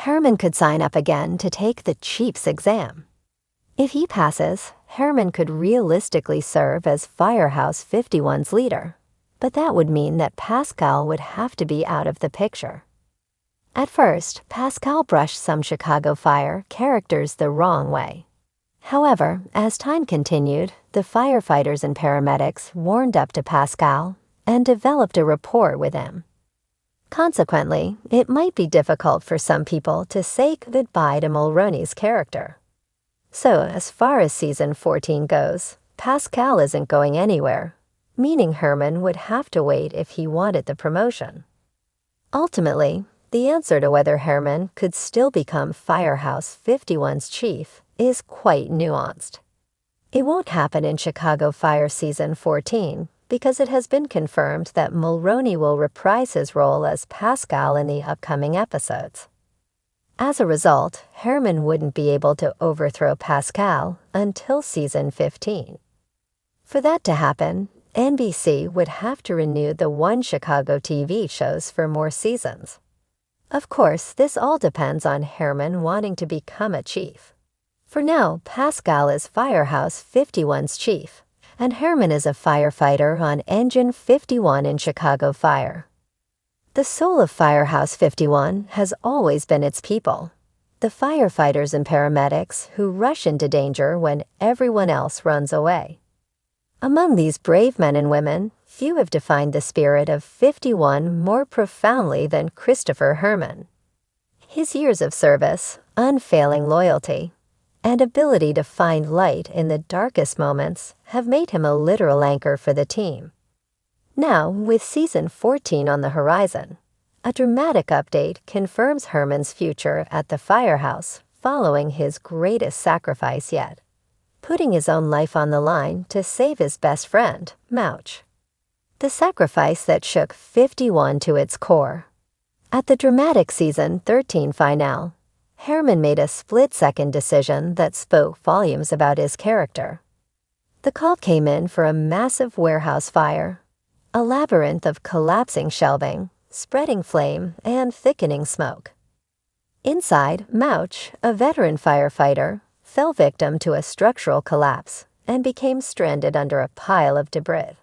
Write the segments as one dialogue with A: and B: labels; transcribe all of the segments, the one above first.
A: Herrmann could sign up again to take the chief's exam. If he passes, Herrmann could realistically serve as Firehouse 51's leader, but that would mean that Pascal would have to be out of the picture. At first, Pascal brushed some Chicago Fire characters the wrong way. However, as time continued, the firefighters and paramedics warmed up to Pascal and developed a rapport with him. Consequently, it might be difficult for some people to say goodbye to Mulroney's character. So, as far as season 14 goes, Pascal isn't going anywhere, meaning Herrmann would have to wait if he wanted the promotion. Ultimately, the answer to whether Herrmann could still become Firehouse 51's chief is quite nuanced. It won't happen in Chicago Fire season 14 because it has been confirmed that Mulroney will reprise his role as Pascal in the upcoming episodes. As a result, Herrmann wouldn't be able to overthrow Pascal until season 15. For that to happen, NBC would have to renew the One Chicago TV shows for more seasons. Of course, this all depends on Herrmann wanting to become a chief. For now, Pascal is Firehouse 51's chief, and Herrmann is a firefighter on Engine 51 in Chicago Fire. The soul of Firehouse 51 has always been its people, the firefighters and paramedics who rush into danger when everyone else runs away. Among these brave men and women, few have defined the spirit of 51 more profoundly than Christopher Herrmann. His years of service, unfailing loyalty, and ability to find light in the darkest moments have made him a literal anchor for the team. Now, with season 14 on the horizon, a dramatic update confirms Herrmann's future at the firehouse following his greatest sacrifice yet, putting his own life on the line to save his best friend, Mouch. The sacrifice that shook 51 to its core. At the dramatic season 13 finale, Herrmann made a split-second decision that spoke volumes about his character. The call came in for a massive warehouse fire, a labyrinth of collapsing shelving, spreading flame, and thickening smoke. Inside, Mouch, a veteran firefighter, fell victim to a structural collapse and became stranded under a pile of debris.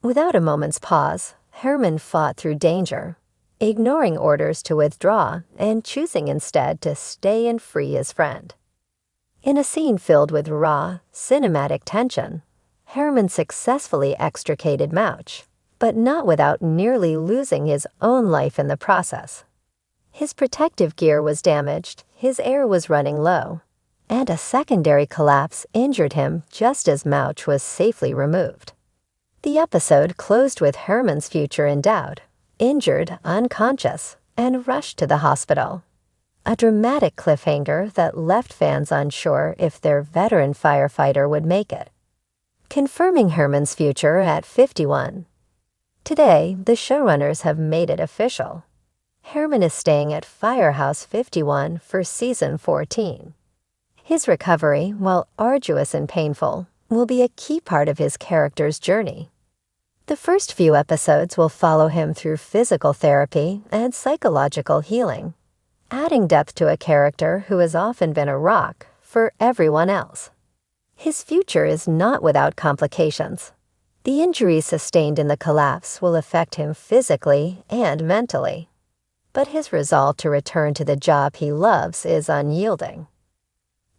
A: Without a moment's pause, Herrmann fought through danger, ignoring orders to withdraw and choosing instead to stay and free his friend. In a scene filled with raw, cinematic tension, Herrmann successfully extricated Mouch, but not without nearly losing his own life in the process. His protective gear was damaged, his air was running low, and a secondary collapse injured him just as Mouch was safely removed. The episode closed with Herrmann's future in doubt, injured, unconscious, and rushed to the hospital. A dramatic cliffhanger that left fans unsure if their veteran firefighter would make it, confirming Herrmann's future at 51. Today, the showrunners have made it official. Herrmann is staying at Firehouse 51 for season 14. His recovery, while arduous and painful, will be a key part of his character's journey. The first few episodes will follow him through physical therapy and psychological healing, adding depth to a character who has often been a rock for everyone else. His future is not without complications. The injuries sustained in the collapse will affect him physically and mentally, but his resolve to return to the job he loves is unyielding.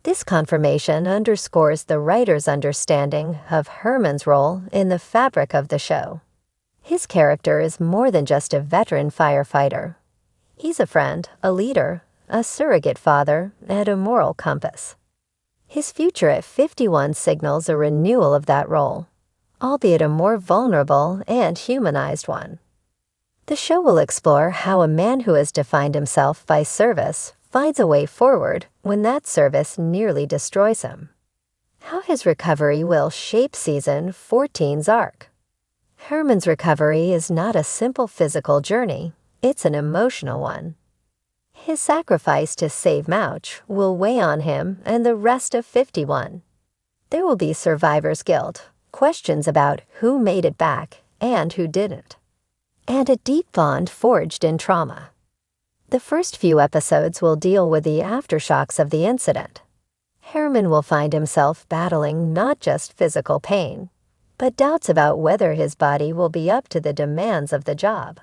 A: This confirmation underscores the writer's understanding of Herrmann's role in the fabric of the show. His character is more than just a veteran firefighter. He's a friend, a leader, a surrogate father, and a moral compass. His future at 51 signals a renewal of that role, albeit a more vulnerable and humanized one. The show will explore how a man who has defined himself by service finds a way forward when that service nearly destroys him. How his recovery will shape season 14's arc. Herrmann's recovery is not a simple physical journey, it's an emotional one. His sacrifice to save Mouch will weigh on him and the rest of 51. There will be survivor's guilt, questions about who made it back and who didn't, and a deep bond forged in trauma. The first few episodes will deal with the aftershocks of the incident. Herrmann will find himself battling not just physical pain, but doubts about whether his body will be up to the demands of the job.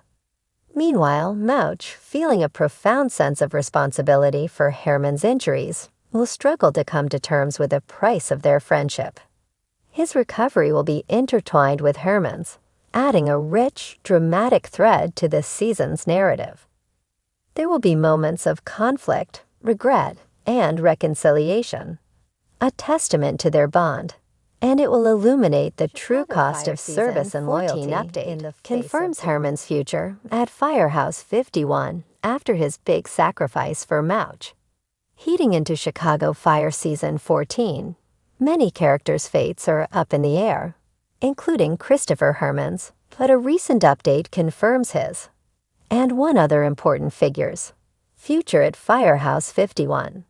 A: Meanwhile, Mouch, feeling a profound sense of responsibility for Herrmann's injuries, will struggle to come to terms with the price of their friendship. His recovery will be intertwined with Herrmann's, adding a rich, dramatic thread to this season's narrative. There will be moments of conflict, regret, and reconciliation, a testament to their bond, and it will illuminate the true cost of service and loyalty. Update confirms Herrmann's future at Firehouse 51 after his big sacrifice for Mouch. Heading into Chicago Fire Season 14, many characters' fates are up in the air, including Christopher Herrmann's, but a recent update confirms his. And one other important figure's future at Firehouse 51.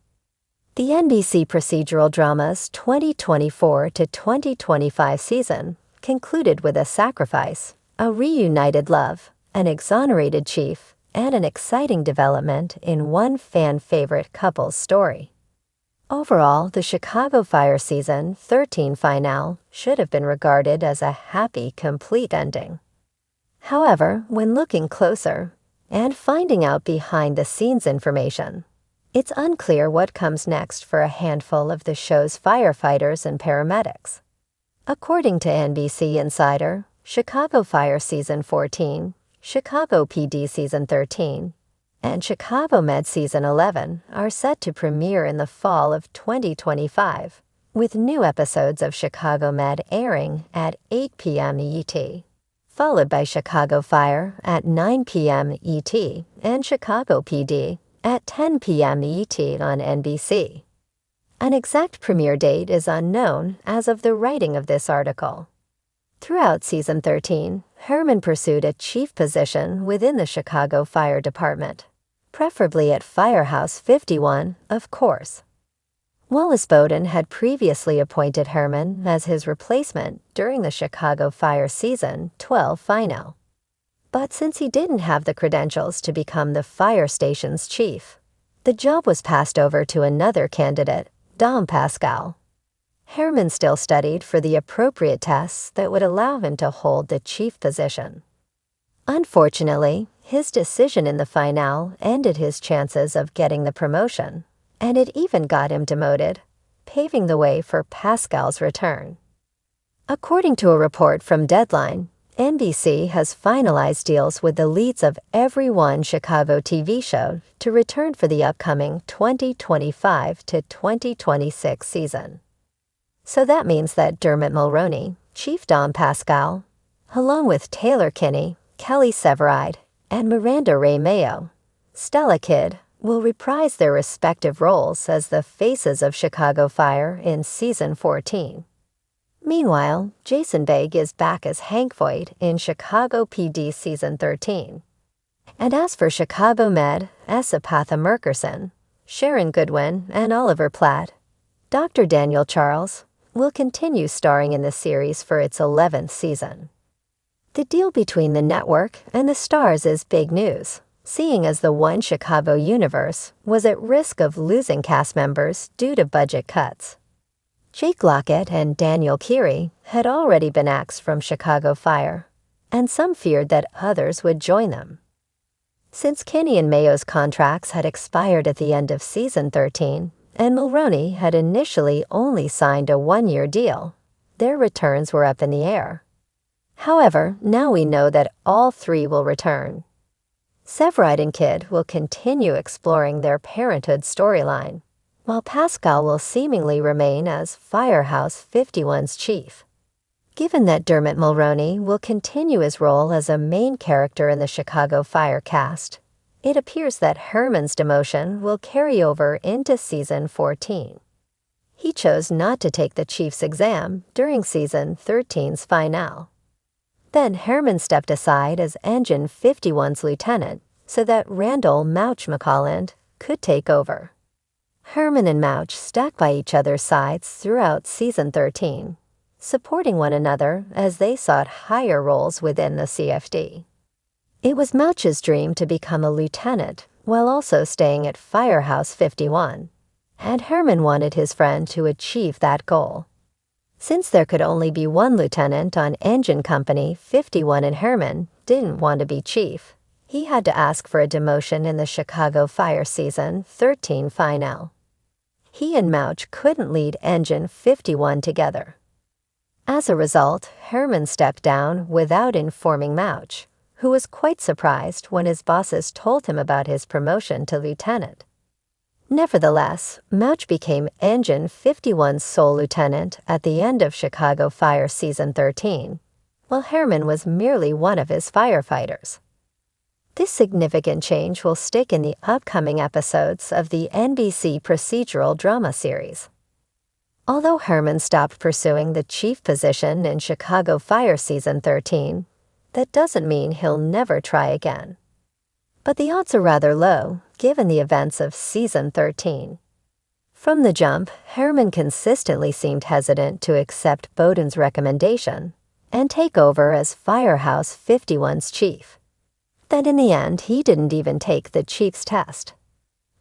A: The NBC procedural drama's 2024 to 2025 season concluded with a sacrifice, a reunited love, an exonerated chief, and an exciting development in one fan-favorite couple's story. Overall, the Chicago Fire Season 13 finale should have been regarded as a happy, complete ending. However, when looking closer and finding out behind-the-scenes information, it's unclear what comes next for a handful of the show's firefighters and paramedics. According to NBC Insider, Chicago Fire Season 14, Chicago PD Season 13, and Chicago Med Season 11 are set to premiere in the fall of 2025, with new episodes of Chicago Med airing at 8 p.m. ET, followed by Chicago Fire at 9 p.m. ET and Chicago PD at 10 p.m. ET on NBC. An exact premiere date is unknown as of the writing of this article. Throughout Season 13, Herrmann pursued a chief position within the Chicago Fire Department, preferably at Firehouse 51, of course. Wallace Bowden had previously appointed Herrmann as his replacement during the Chicago Fire Season 12 finale. But since he didn't have the credentials to become the fire station's chief, the job was passed over to another candidate, Dom Pascal. Herrmann still studied for the appropriate tests that would allow him to hold the chief position. Unfortunately, his decision in the finale ended his chances of getting the promotion, and it even got him demoted, paving the way for Pascal's return. According to a report from Deadline, NBC has finalized deals with the leads of every one Chicago TV show to return for the upcoming 2025 to 2026 season. So that means that Dermot Mulroney, Chief Dom Pascal, along with Taylor Kinney, Kelly Severide, and Miranda Ray Mayo, Stella Kidd, will reprise their respective roles as the faces of Chicago Fire in Season 14. Meanwhile, Jason Begg is back as Hank Voight in Chicago PD Season 13. And as for Chicago Med, Esapatha Merkerson, Sharon Goodwin, and Oliver Platt, Dr. Daniel Charles will continue starring in the series for its 11th season. The deal between the network and the stars is big news, seeing as the One Chicago universe was at risk of losing cast members due to budget cuts. Jake Lockett and Daniel Keary had already been axed from Chicago Fire, and some feared that others would join them. Since Kinney and Mayo's contracts had expired at the end of Season 13, and Mulroney had initially only signed a one-year deal, their returns were up in the air. However, now we know that all three will return. Severide and Kidd will continue exploring their parenthood storyline, while Pascal will seemingly remain as Firehouse 51's chief. Given that Dermot Mulroney will continue his role as a main character in the Chicago Fire cast, it appears that Herrmann's demotion will carry over into Season 14. He chose not to take the chief's exam during Season 13's finale. Then Herrmann stepped aside as Engine 51's lieutenant so that Randall Mouch McColland could take over. Herrmann and Mouch stuck by each other's sides throughout Season 13, supporting one another as they sought higher roles within the CFD. It was Mouch's dream to become a lieutenant while also staying at Firehouse 51, and Herrmann wanted his friend to achieve that goal. Since there could only be one lieutenant on Engine Company 51 and Herrmann didn't want to be chief, he had to ask for a demotion in the Chicago fire season 13 finale. He and Mouch couldn't lead Engine 51 together. As a result, Herrmann stepped down without informing Mouch, who was quite surprised when his bosses told him about his promotion to lieutenant. Nevertheless, Mouch became Engine 51's sole lieutenant at the end of Chicago Fire Season 13, while Herrmann was merely one of his firefighters. This significant change will stick in the upcoming episodes of the NBC procedural drama series. Although Herrmann stopped pursuing the chief position in Chicago Fire Season 13, that doesn't mean he'll never try again. But the odds are rather low, given the events of Season 13. From the jump, Herrmann consistently seemed hesitant to accept Bowden's recommendation and take over as Firehouse 51's chief. That in the end, he didn't even take the chief's test.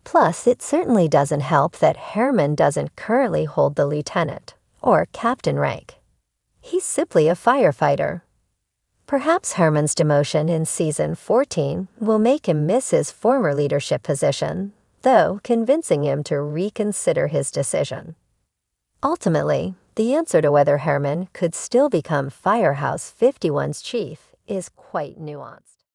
A: Plus, it certainly doesn't help that Herrmann doesn't currently hold the lieutenant or captain rank. He's simply a firefighter. Perhaps Herrmann's demotion in Season 14 will make him miss his former leadership position, though convincing him to reconsider his decision. Ultimately, the answer to whether Herrmann could still become Firehouse 51's chief is quite nuanced.